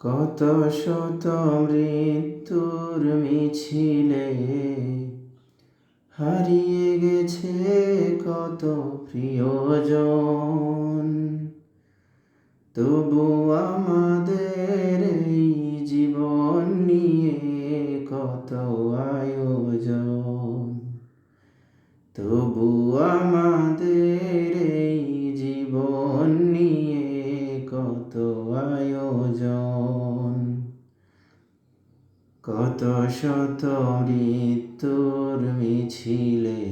কত শত মৃত্যুর মিছিলে হারিয়ে গেছে কত প্রিয়জন। তবু আমাদের এই জীবন নিয়ে কত আয়োজন। তবু আমাদের এই জীবন নিয়ে কত আয়োজন। কত শত মৃত্যুর মিছিলে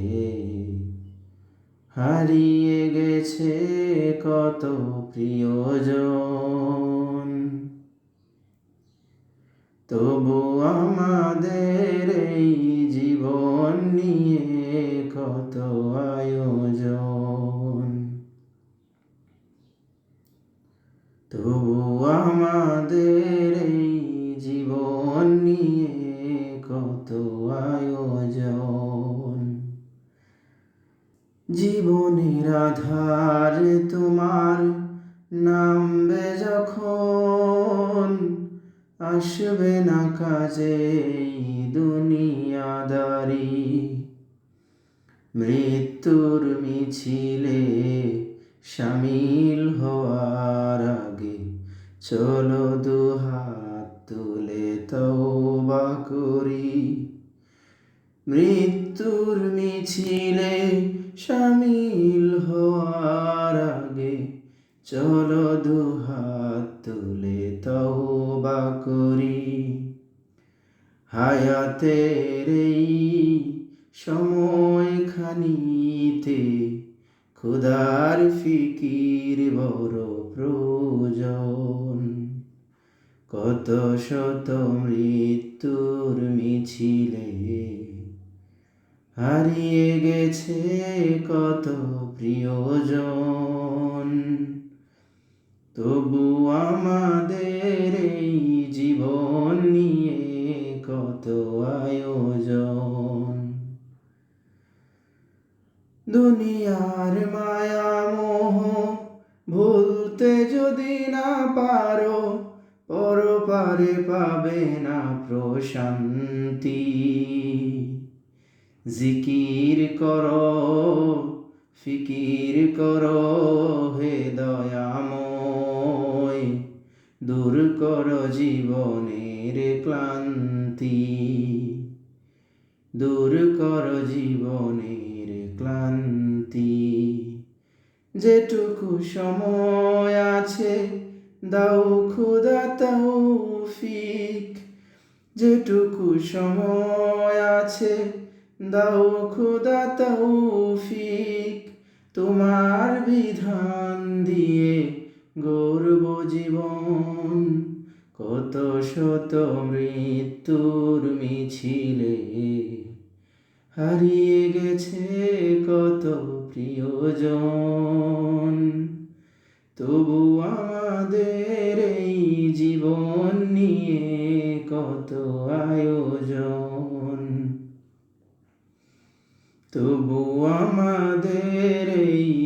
হারিয়ে গেছে কত প্রিয়জন। তবু আমাদের এই জীবন নিয়ে কত আয়োজন। তবু আমাদের এই জীবন নিয়ে কত আয়োজন। জীবনের আধার তোমার নামবে যখন, আসবে না কাজে এই দুনিয়াদারি। মৃত্যুর মিছিলে শামিল হওয়ার আগে চলো দুহাত তুলে তওবা করি। মৃত্যুর মিছিলে শামিল হওয়ার আগে চলো দুহাত তুলে তওবা করি। হায়াতের এই সময়খানিতে খোদার ফিকির বড় প্রয়োজন। কত শত মৃত্যুর মিছিলে হারিয়ে গেছে কত প্রিয়জন। তবু আমাদের এই জীবন নিয়ে কত আয়োজন। দুনিয়ার মায়া মোহ ভুলতে যদি না পারো, পরপারে পাবে না প্রশান্তি। জিকির করো, ফিকির করো হে দয়াময়, দূর করো জীবনের ক্লান্তি। দূর করো জীবনের ক্লান্তি। যেটুকু সময় আছে দাও খোদা তৌফিক। যেটুকু সময় আছে দাও খোদা তৌফিক। তোমার বিধান দিয়ে গড়ব জীবন। কত শত মৃত্যুর মিছিলে হারিয়ে গেছে কত প্রিয়জন। তবু আমাদের এই জীবন নিয়ে কত আয়োজন। তবু আমাদের এই